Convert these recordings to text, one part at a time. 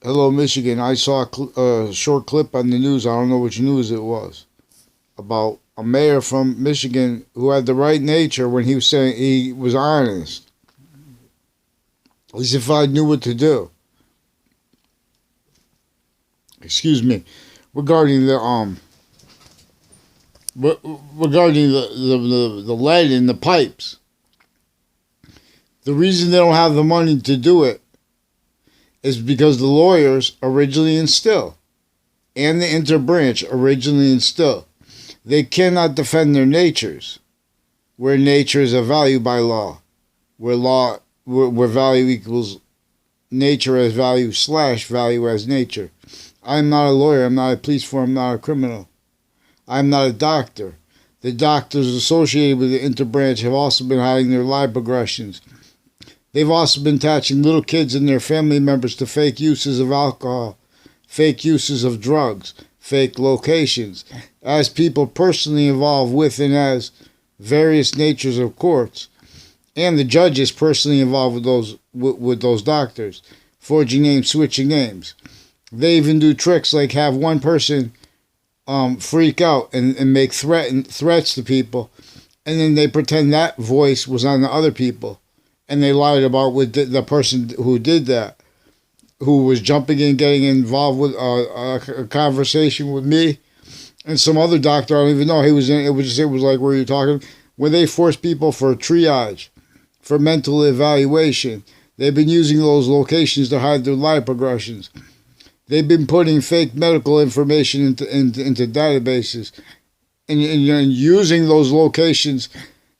Hello, Michigan. I saw a short clip on the news. I don't know which news it was about a mayor from Michigan who had the right nature when he was saying he was honest. As if I knew what to do. Excuse me. Regarding the regarding the lead in the pipes. The reason they don't have the money to do it is because the lawyers originally instill and the interbranch originally instill they cannot defend their natures, where nature is a value by law, where value equals nature as value / value as nature. I'm not a lawyer, I'm not a police force, I'm not a criminal. I'm not a doctor. The doctors associated with the interbranch have also been hiding their lie progressions. They've also been attaching little kids and their family members to fake uses of alcohol, fake uses of drugs, fake locations, as people personally involved with and as various natures of courts, and the judges personally involved with those doctors, forging names, switching names. They even do tricks like have one person freak out and make threats to people, and then they pretend that voice was on the other people, and they lied about with the person who did that, who was jumping in, getting involved with a conversation with me and some other doctor. I don't even know he was in. It was like, where you talking? When they force people for triage, for mental evaluation, they've been using those locations to hide their lie progressions. They've been putting fake medical information into databases and using those locations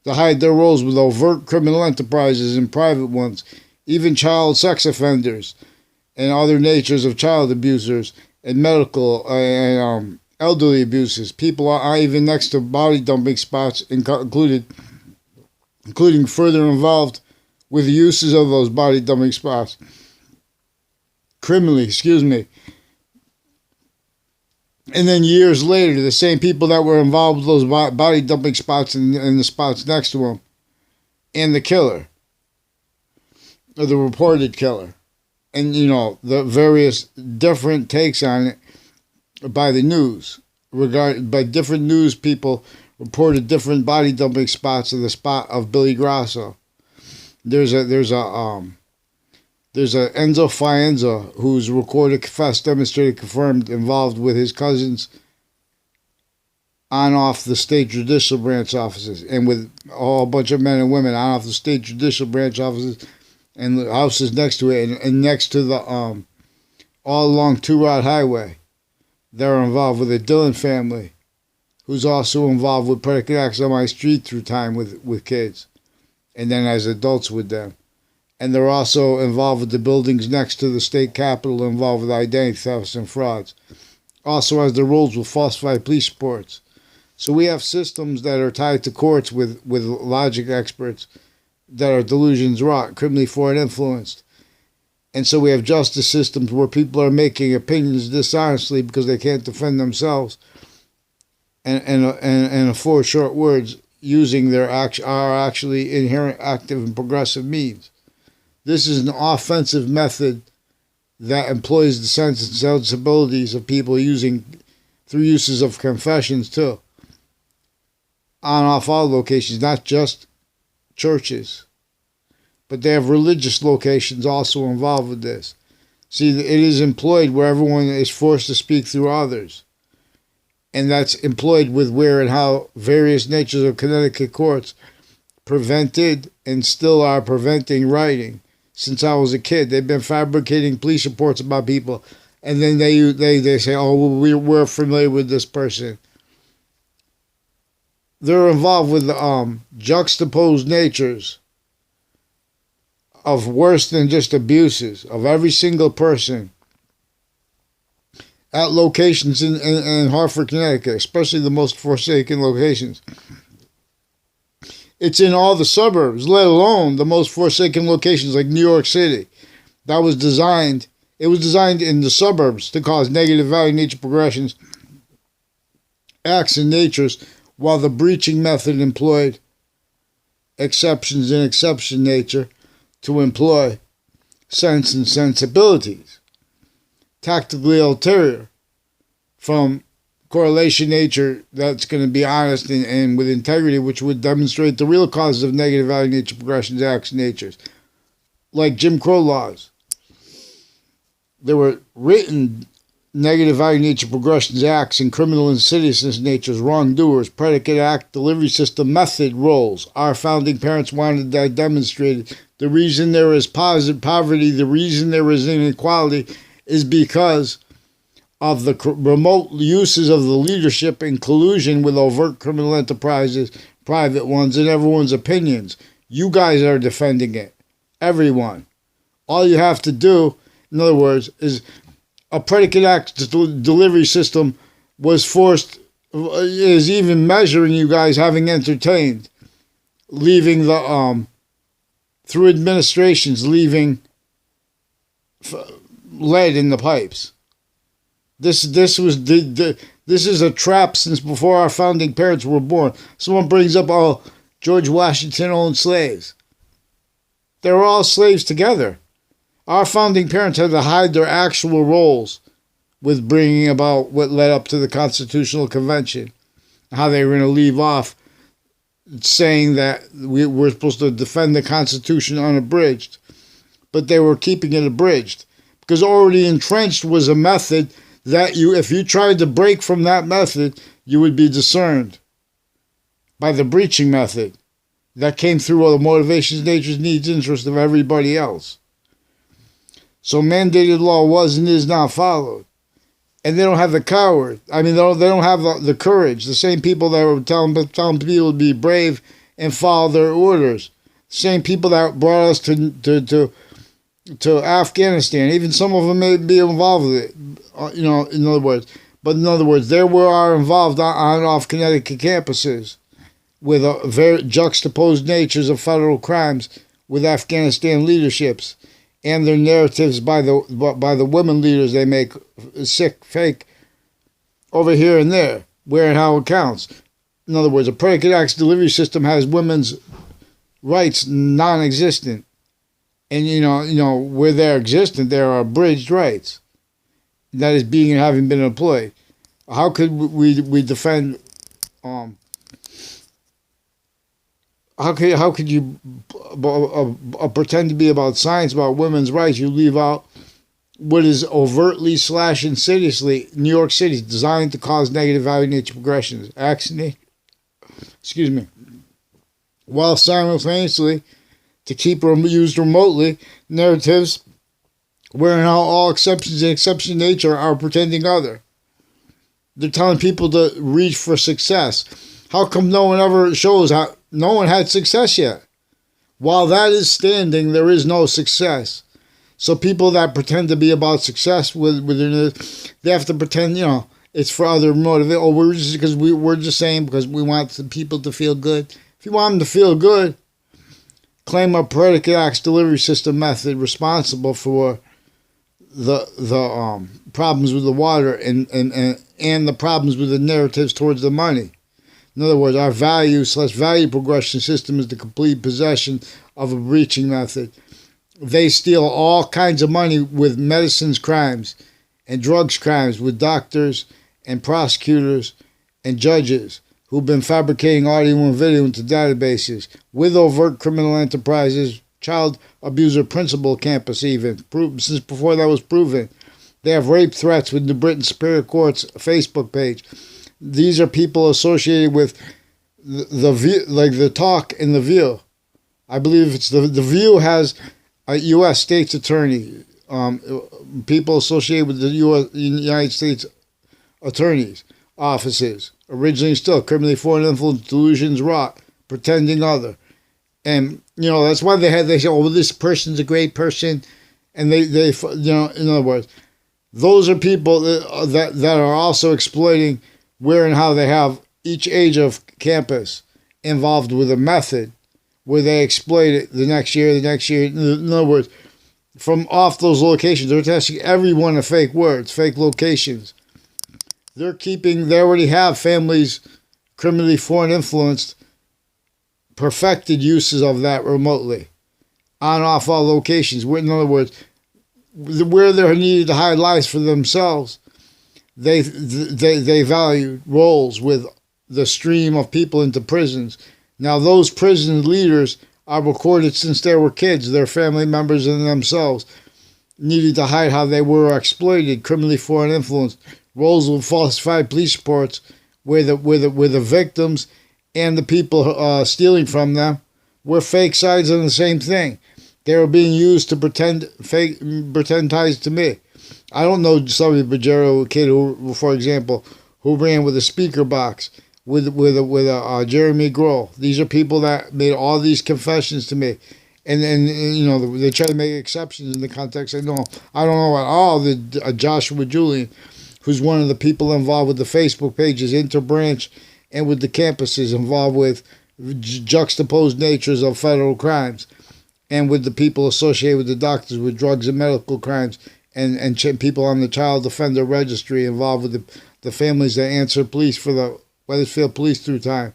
to hide their roles with overt criminal enterprises and private ones, even child sex offenders and other natures of child abusers and medical and elderly abuses. People are even next to body dumping spots, including further involved with the uses of those body dumping spots. Criminally, and then years later, the same people that were involved with those body dumping spots and the spots next to them, and the killer, or the reported killer, and the various different takes on it by the news, by different news people reported different body dumping spots of the spot of Billy Grasso. There's a Enzo Fienza who's recorded, confessed, demonstrated, confirmed, involved with his cousins on off the state judicial branch offices, and with a whole bunch of men and women on off the state judicial branch offices and the houses next to it, and next to the all along Two Rod Highway. They're involved with the Dillon family, who's also involved with predicate acts on my street through time with kids, and then as adults with them. And they're also involved with the buildings next to the state capitol, involved with identity thefts and frauds. Also has their roles with falsified police reports. So we have systems that are tied to courts with logic experts that are delusions wrought, criminally foreign influenced. And so we have justice systems where people are making opinions dishonestly because they can't defend themselves and afford short words using their actually inherent active and progressive means. This is an offensive method that employs the sense and sensibilities of people through uses of confessions too. On off all locations, not just churches, but they have religious locations also involved with this. See, it is employed where everyone is forced to speak through others. And that's employed with where and how various natures of Connecticut courts prevented and still are preventing writing. Since I was a kid, they've been fabricating police reports about people, and then they say, "Oh, we're familiar with this person." They're involved with juxtaposed natures of worse than just abuses of every single person at locations in Hartford, Connecticut, especially the most forsaken locations. It's in all the suburbs, let alone the most forsaken locations like New York City. It was designed in the suburbs to cause negative value nature progressions, acts and natures, while the breaching method employed exceptions in exception nature to employ sense and sensibilities. tactically ulterior from correlation nature that's going to be honest and with integrity, which would demonstrate the real causes of negative value nature progressions, acts, natures. Like Jim Crow laws. There were written negative value nature progressions, acts, and criminal insidiousness natures, wrongdoers, predicate act, delivery system, method, roles. Our founding parents wanted that demonstrated. The reason there is poverty, the reason there is inequality is because of the remote uses of the leadership in collusion with overt criminal enterprises, private ones, and everyone's opinions. You guys are defending it. Everyone. All you have to do, in other words, is a predicate act delivery system was forced, is even measuring you guys having entertained, leaving the, through administrations, leaving lead in the pipes. This is a trap since before our founding parents were born. Someone brings up, oh, George Washington owned slaves. They were all slaves together. Our founding parents had to hide their actual roles with bringing about what led up to the Constitutional Convention. How they were going to leave off saying that we're supposed to defend the Constitution unabridged. But they were keeping it abridged. Because already entrenched was a method that if you tried to break from that method, you would be discerned by the breaching method that came through all the motivations, natures, needs, interests of everybody else. So mandated law was and is not followed. And they don't have the courage. I mean, they don't have the courage. The same people that were telling people to be brave and follow their orders. The same people that brought us to Afghanistan. Even some of them may be involved with it. In other words. But in other words, there are involved on and off Connecticut campuses with very juxtaposed natures of federal crimes with Afghanistan leaderships. And their narratives by the women leaders they make sick, fake, over here and there, where and how it counts. In other words, a predicate acts delivery system has women's rights non-existent, and where they're existent, there are abridged rights. That is being and having been employed. How could we defend? How could you pretend to be about science, about women's rights? You leave out what is overtly / insidiously New York City designed to cause negative value nature progressions. While simultaneously to keep used remotely narratives wherein all exceptions and exception nature are pretending other. They're telling people to reach for success. How come no one ever shows how no one had success yet? While that is standing, there is no success. So people that pretend to be about success within it, they have to pretend, it's for other motive. Oh, we're just saying because we want the people to feel good. If you want them to feel good, claim a predicate acts delivery system method responsible for the problems with the water and the problems with the narratives towards the money. In other words, our value/value progression system is the complete possession of a breaching method. They steal all kinds of money with medicines crimes and drugs crimes with doctors and prosecutors and judges who've been fabricating audio and video into databases with overt criminal enterprises, child abuser principal campus even, since before that was proven. They have rape threats with the Britain Superior Court's Facebook page. These are people associated with the View, like the Talk and the View. I believe it's the View has a U.S. state's attorney. People associated with the United States attorneys offices. Originally, still criminally foreign influence, delusions, rot, pretending other, and that's why they say, oh, this person's a great person, and they in other words, those are people that are also exploiting where and how they have each age of campus involved with a method where they exploit it the next year. In other words, from off those locations, they're testing everyone to fake words, fake locations. They already have families criminally foreign influenced, perfected uses of that remotely, on off all locations. In other words, where they needed to hide lies for themselves, they valued roles with the stream of people into prisons. Now those prison leaders are recorded since they were kids. Their family members and themselves needed to hide how they were exploited, criminally foreign influenced. Roles with falsified police reports, where the victims and the people stealing from them were fake sides of the same thing. They were being used to pretend ties to me. I don't know Sully Bajero, a kid who, for example, who ran with a speaker box with Jeremy Grohl. These are people that made all these confessions to me, and you know they try to make exceptions in the context. I don't know at all the Joshua Julian, who's one of the people involved with the Facebook pages, Interbranch, and with the campuses involved with juxtaposed natures of federal crimes, and with the people associated with the doctors with drugs and medical crimes, and people on the child defender registry involved with the families that answer police for the Wethersfield police through time,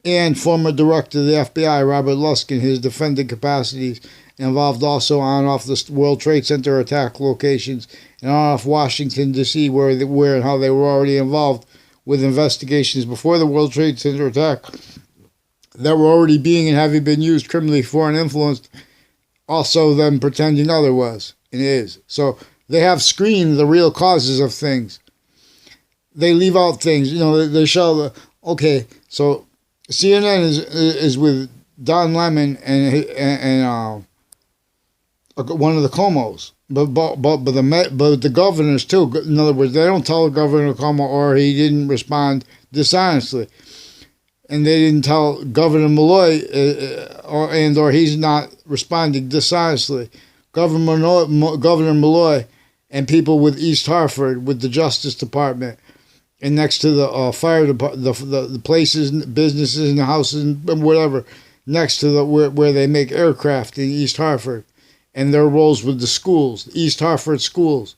and former director of the FBI, Robert Luskin, his defendant capacities involved also on and off the World Trade Center attack locations and on and off Washington, D.C., where and how they were already involved with investigations before the World Trade Center attack that were already being and having been used criminally foreign influenced, also them pretending otherwise. It is. So they have screened the real causes of things. They leave out things. You know, they show okay, so CNN is with Don Lemon and one of the Comos. But the governors too. In other words, they don't tell Governor Cuomo or he didn't respond dishonestly, and they didn't tell Governor Malloy or he's not responding dishonestly. Governor Malloy and people with East Hartford with the Justice Department and next to the fire department, the places, businesses, and the houses and whatever next to where they make aircraft in East Hartford. And their roles with the schools, East Hartford schools,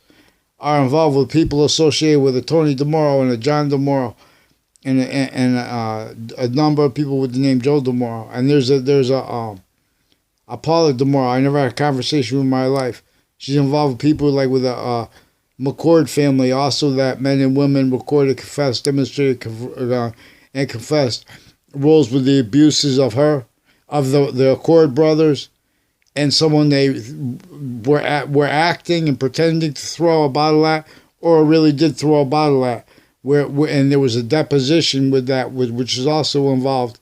are involved with people associated with a Tony DeMoro and a John DeMoro, and a number of people with the name Joe DeMoro. And there's a Paula DeMoro. I never had a conversation with in my life. She's involved with people like with a McCord family, also that men and women recorded, confessed, demonstrated, and confessed roles with the abuses of her, of the Accord brothers. And someone they were acting and pretending to throw a bottle at, or really did throw a bottle at, and there was a deposition with that, which is also involved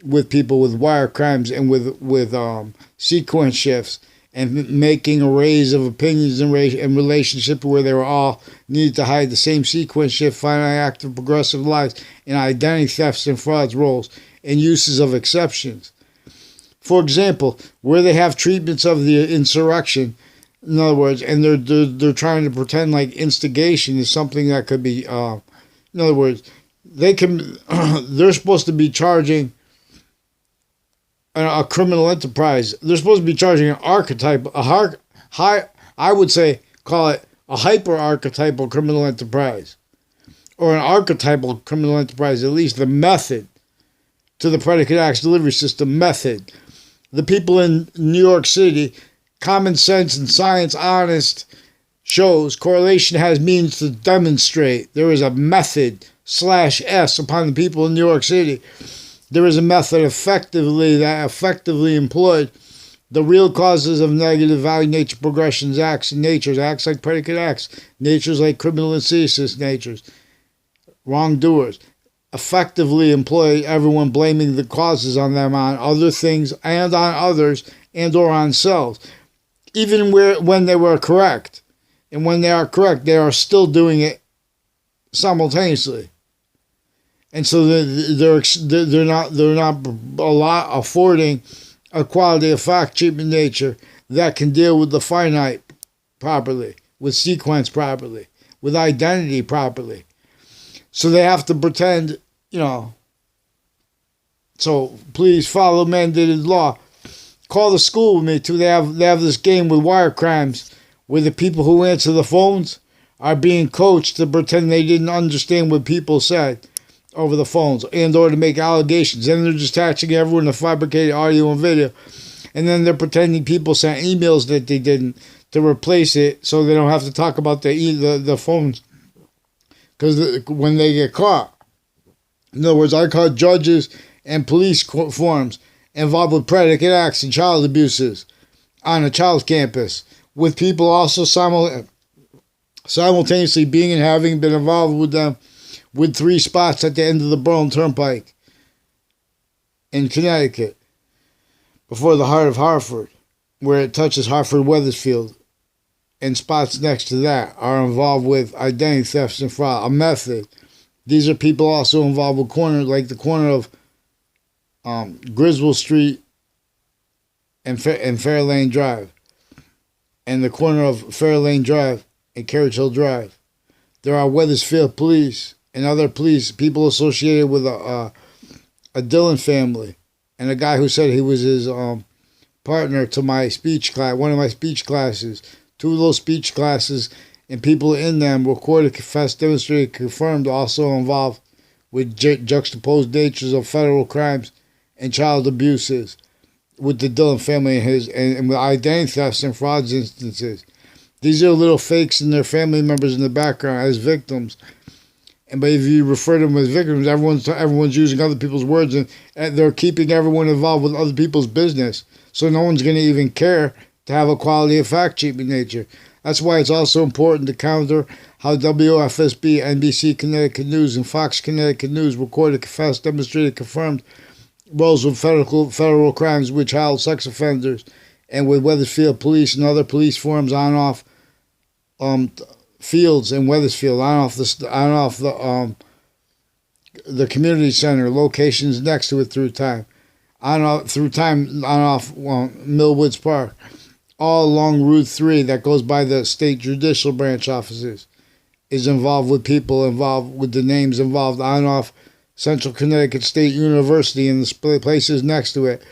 with people with wire crimes and with sequence shifts and making arrays of opinions and relationship where they were all needed to hide the same sequence shift, finally active progressive lies, and identity thefts and frauds roles and uses of exceptions. For example, where they have treatments of the insurrection, in other words, and they're trying to pretend like instigation is something that could be, in other words, they're supposed to be charging a criminal enterprise. They're supposed to be charging an archetype, I would say, call it a hyper-archetypal criminal enterprise, or an archetypal criminal enterprise, at least the method to the predicate acts delivery system method. The people in New York City, common sense and science honest shows correlation has means to demonstrate. There is a method /S upon the people in New York City. There is a method that effectively employed the real causes of negative value nature progressions, acts and natures, acts like predicate acts, natures like criminal insidious natures, wrongdoers. Effectively employ everyone blaming the causes on them, on other things and on others and or on selves, even when they were correct. And when they are correct, they are still doing it simultaneously. And so they're not affording a quality of fact treatment nature that can deal with the finite properly, with sequence properly, with identity properly. So they have to pretend, so please follow mandated law. Call the school with me too. They have this game with wire crimes where the people who answer the phones are being coached to pretend they didn't understand what people said over the phones and or to make allegations. And they're just attaching everyone to fabricated audio and video. And then they're pretending people sent emails that they didn't to replace it so they don't have to talk about the phones because when they get caught. In other words, I caught judges and police forms involved with predicate acts and child abuses on a child's campus, with people also simultaneously being and having been involved with them with 3 spots at the end of the Berlin Turnpike in Connecticut, before the heart of Hartford, where it touches Hartford Wethersfield, and spots next to that are involved with identity thefts and fraud, a method. These are people also involved with corners, like the corner of Griswold Street and Fairlane Drive, and the corner of Fairlane Drive and Carriage Hill Drive. There are Wethersfield police and other police, people associated with a Dillon family, and a guy who said he was his partner to my speech class, one of my speech classes. 2 of those speech classes and people in them recorded, confessed, demonstrated, confirmed, also involved with juxtaposed natures of federal crimes and child abuses with the Dillon family and with identity thefts and frauds instances. These are little fakes and their family members in the background as victims. But if you refer to them as victims, everyone's using other people's words, and they're keeping everyone involved with other people's business. So no one's going to even care to have a quality of fact-cheating nature. That's why it's also important to counter how WFSB, NBC Connecticut News, and Fox Connecticut News recorded, confessed, demonstrated, confirmed roles with federal crimes with child sex offenders and with Wethersfield police and other police forms on off fields in Wethersfield, on off the community center, locations next to it through time, on off Millwoods Park, all along Route 3 that goes by the state judicial branch offices, is involved with people involved with the names involved, on off Central Connecticut State University and the places next to it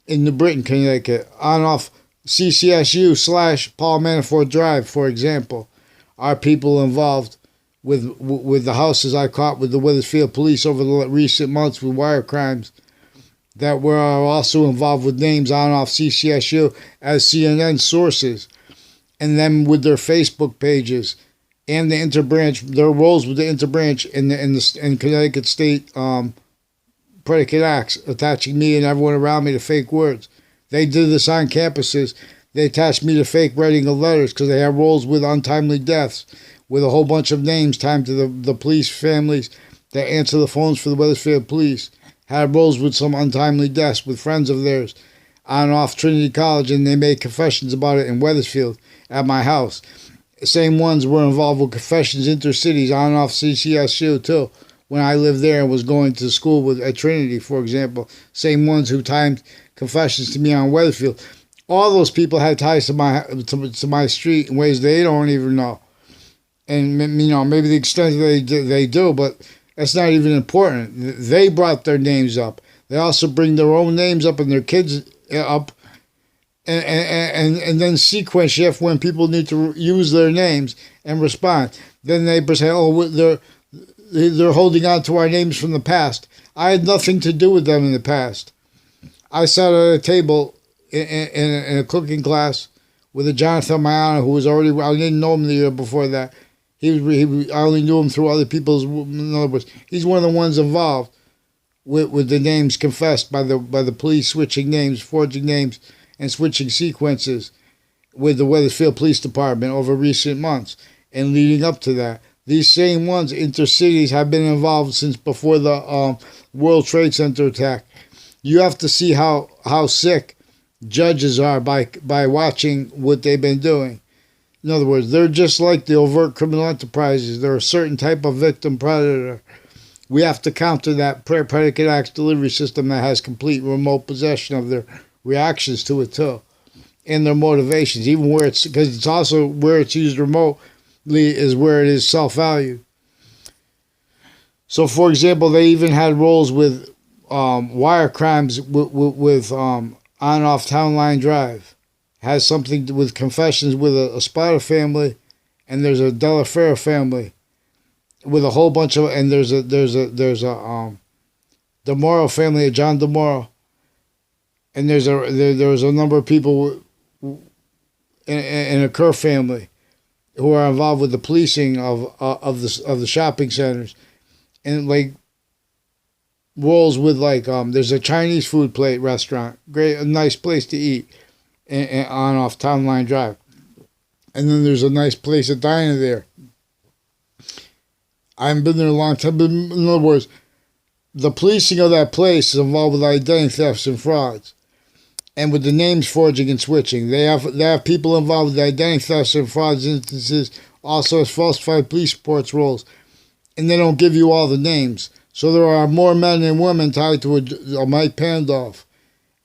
in New Britain, Connecticut, on off CCSU / Paul Manafort Drive, for example, are people involved with the houses I caught with the Wethersfield police over the recent months with wire crimes that were also involved with names on off CCSU as CNN sources, and then with their Facebook pages and the interbranch, their roles with the interbranch in Connecticut State predicate acts, attaching me and everyone around me to fake words. They did this on campuses. They attached me to fake writing of letters because they have roles with untimely deaths, with a whole bunch of names timed to the police families that answer the phones for the Wethersfield police. Had roles with some untimely deaths with friends of theirs on and off Trinity College, and they made confessions about it in Wethersfield at my house. The same ones were involved with confessions intercities on and off CCSU too, when I lived there and was going to school at Trinity, for example. Same ones who timed confessions to me on Wethersfield. All those people had ties to my street in ways they don't even know. And, maybe the extent they do, but that's not even important. They brought their names up. They also bring their own names up and their kids up, and then sequence shift when people need to use their names and respond. Then they say, "Oh, they're holding on to our names from the past." I had nothing to do with them in the past. I sat at a table in a cooking class with a Jonathan Mayana, who was already, I didn't know him the year before that. I only knew him through other people's, in other words, he's one of the ones involved with the names confessed by the police, switching names, forging names, and switching sequences with the Wethersfield Police Department over recent months. And leading up to that, these same ones, intercities, have been involved since before the World Trade Center attack. You have to see how sick judges are by watching what they've been doing. In other words, they're just like the overt criminal enterprises. They're a certain type of victim predator. We have to counter that predicate acts delivery system that has complete remote possession of their reactions to it too, and their motivations, even where it's, because it's also where it's used remotely is where it is self-valued. So, for example, they even had roles with wire crimes with on and off Town Line Drive. Has something to, with confessions with a Spada family, and there's a Delaferro family, with a whole bunch of, and there's a DeMoro family, a John DeMoro, and there was a number of people in a Kerr family who are involved with the policing of the shopping centers, and like rolls with like there's a Chinese food plate restaurant, a nice place to eat, and on off Town Line Drive, and then there's a nice place, a diner there. I haven't been there a long time, but in other words, the policing of that place is involved with identity thefts and frauds, and with the names forging and switching. They have people involved with identity thefts and frauds instances, also as falsified police reports rolls, and they don't give you all the names. So there are more men and women tied to a Mike Pandolf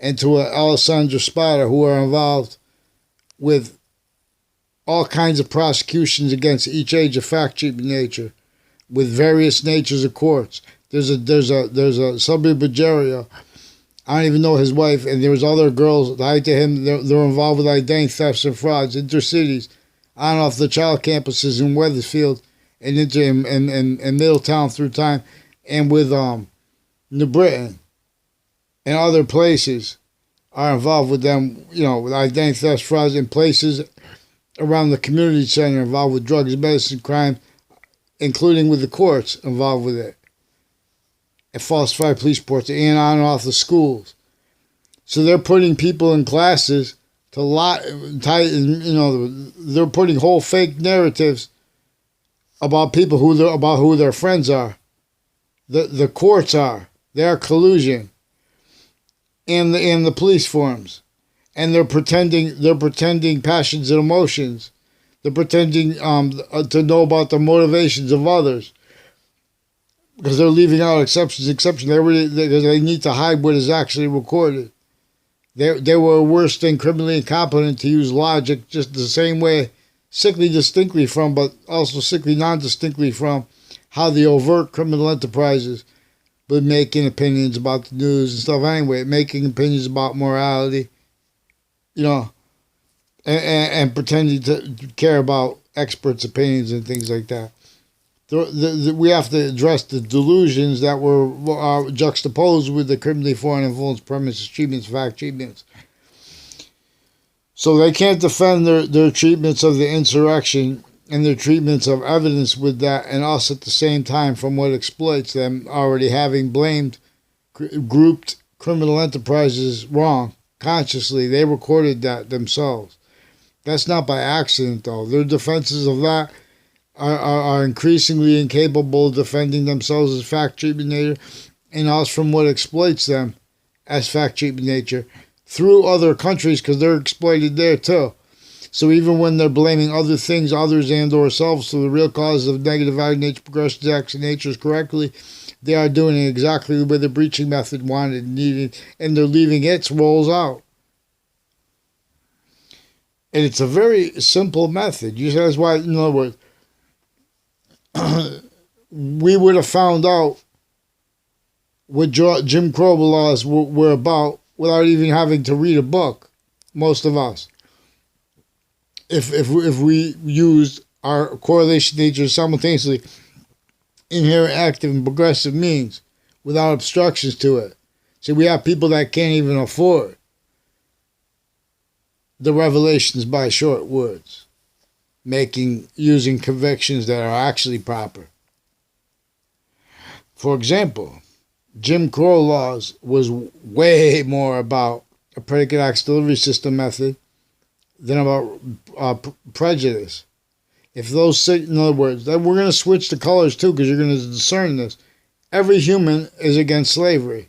and to a Alessandro Spada who are involved with all kinds of prosecutions against each age of fact-cheating nature, with various natures of courts. There's a Sabri Bajaria, I don't even know his wife, and there was other girls tied to him. They're involved with identity thefts and frauds, intercities, on and off the child campuses in Wethersfield and in Middletown through time, and with New Britain and other places are involved with them, with identity theft, frauds in places around the community center involved with drugs, medicine, crime, including with the courts involved with it, and falsified police reports, and on and off the schools. So they're putting people in classes to lie, they're putting whole fake narratives about people about who their friends are. The courts are. They are collusion. And the police forms. And they're pretending passions and emotions. They're pretending to know about the motivations of others. Because they're leaving out exceptions. Because they need to hide what is actually recorded. They were worse than criminally incompetent to use logic, just the same way, sickly distinctly from, but also sickly non-distinctly from, how the overt criminal enterprises were making opinions about the news and stuff anyway, making opinions about morality, and pretending to care about experts' opinions and things like that. We have to address the delusions that were juxtaposed with the criminally foreign influence premises treatments, fact treatments. So they can't defend their treatments of the insurrection and their treatments of evidence with that, and us at the same time from what exploits them, already having blamed grouped criminal enterprises wrong, consciously. They recorded that themselves. That's not by accident, though. Their defenses of that are increasingly incapable of defending themselves as fact-treatment nature, and us from what exploits them as fact-treatment nature through other countries, because they're exploited there too. So even when they're blaming other things, others and or selves for the real causes of negative value nature, progressions, acts, and natures correctly, they are doing it exactly the way the breaching method wanted and needed, and they're leaving its roles out. And it's a very simple method. That's why, in other words, we would have found out what Jim Crow laws were about without even having to read a book, most of us. If we used our correlation nature simultaneously, inherent, active, and progressive means, without obstructions to it. See, we have people that can't even afford the revelations by short words, using convictions that are actually proper. For example, Jim Crow laws was way more about a predicate acts delivery system method than about prejudice. If those, in other words, we're going to switch the colors too, because you're going to discern this. Every human is against slavery.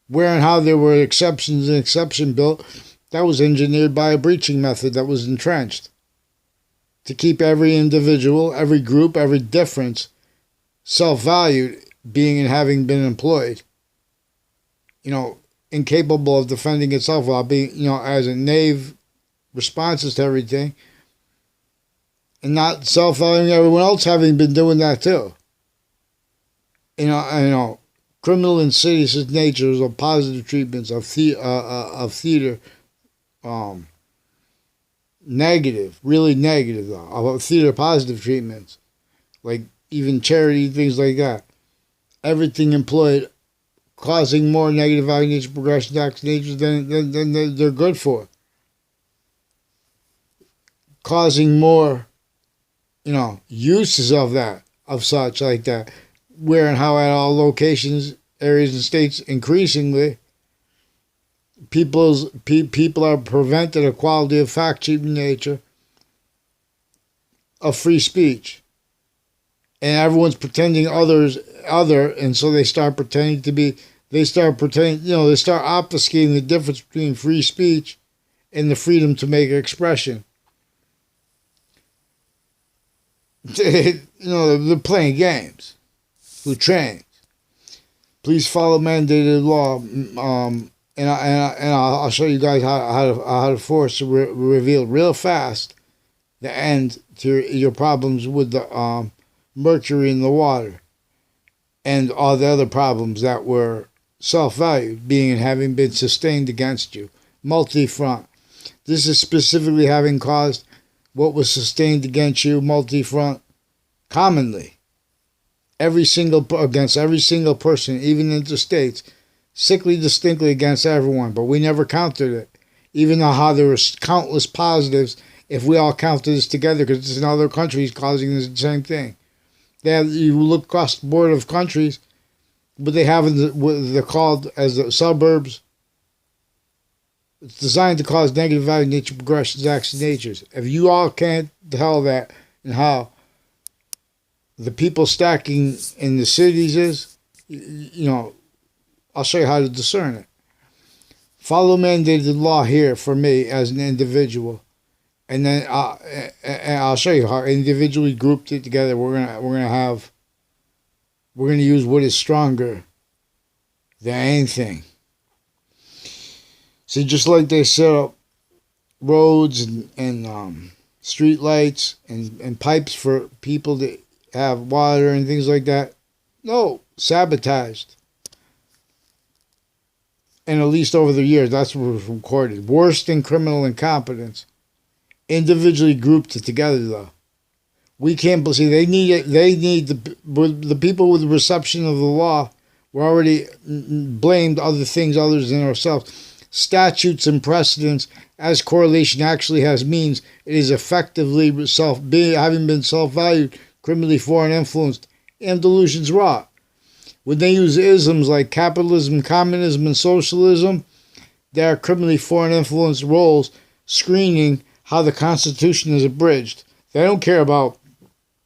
Where and how there were exceptions and exception built, that was engineered by a breaching method that was entrenched to keep every individual, every group, every difference self-valued, being and having been employed. Incapable of defending itself while being, as a knave responses to everything, and not self-valuing everyone else having been doing that too. Criminal insidious natures of positive treatments of theater, negative, really negative though, of theater positive treatments, like even charity, things like that. Everything employed causing more negative value nature, progression, acts, natures than they're good for. causing more, uses of that, of such like that, where and how at all locations, areas, and states increasingly people are prevented equality of fact, cheating nature of free speech, and everyone's pretending other, and so they start pretending to be. They start pretending, they start obfuscating the difference between free speech and the freedom to make expression. They're playing games. Who trains? Please follow mandated law, and I'll show you guys how to force reveal real fast the end to your problems with the mercury in the water and all the other problems that were self-valued, being and having been sustained against you. Multi-front. This is specifically having caused what was sustained against you, multi-front, commonly. Against every single person, even interstates, sickly distinctly against everyone, but we never counted it. Even though how there were countless positives if we all counted this together, because it's in other countries causing the same thing. You look across the board of countries, but they're called as the suburbs. It's designed to cause negative value, nature progressions, acts, and natures. If you all can't tell that and how the people stacking in the cities is, I'll show you how to discern it. Follow mandated law here for me as an individual, and then I'll show you how individually grouped it together. We're gonna use what is stronger than anything. See, just like they set up roads and street lights and pipes for people to have water and things like that. No, sabotaged. And at least over the years, that's what was recorded. Worse than criminal incompetence. Individually grouped it together, though. We can't see. They need the people with the reception of the law were already blamed other things other than ourselves. Statutes and precedents, as correlation actually has means, it is effectively having been self-valued, criminally foreign influenced, and delusions wrought. When they use isms like capitalism, communism, and socialism, they are criminally foreign influenced roles screening how the Constitution is abridged. They don't care about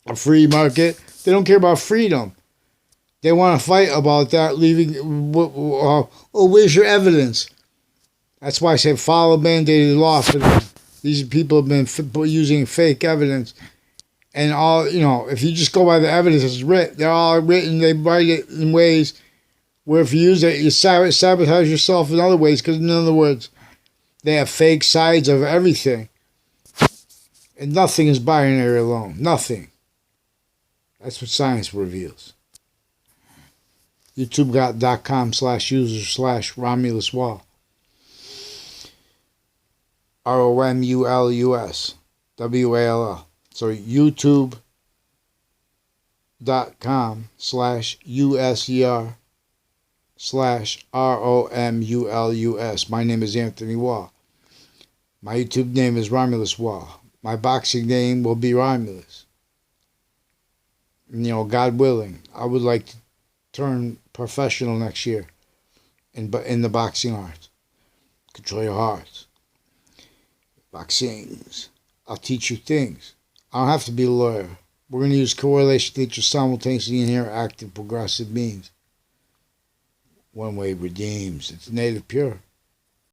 a free market. They don't care about freedom. They want to fight about that, where's your evidence? That's why I say follow mandated law for them. These people have been using fake evidence. And if you just go by the evidence that's written, they're all written, they write it in ways where if you use it, you sabotage yourself in other ways. Because in other words, they have fake sides of everything. And nothing is binary alone. Nothing. That's what science reveals. YouTube.com/user/RomulusWall. ROMULUS WALL. So youtube.com/USER/ROMULUS. My name is Anthony Wall. My YouTube name is Romulus Wall. My boxing name will be Romulus. God willing, I would like to turn professional next year in the boxing arts. Control your hearts. Boxings. I'll teach you things. I don't have to be a lawyer. We're going to use correlation nature simultaneously in interactive progressive means. One way redeems. It's native pure.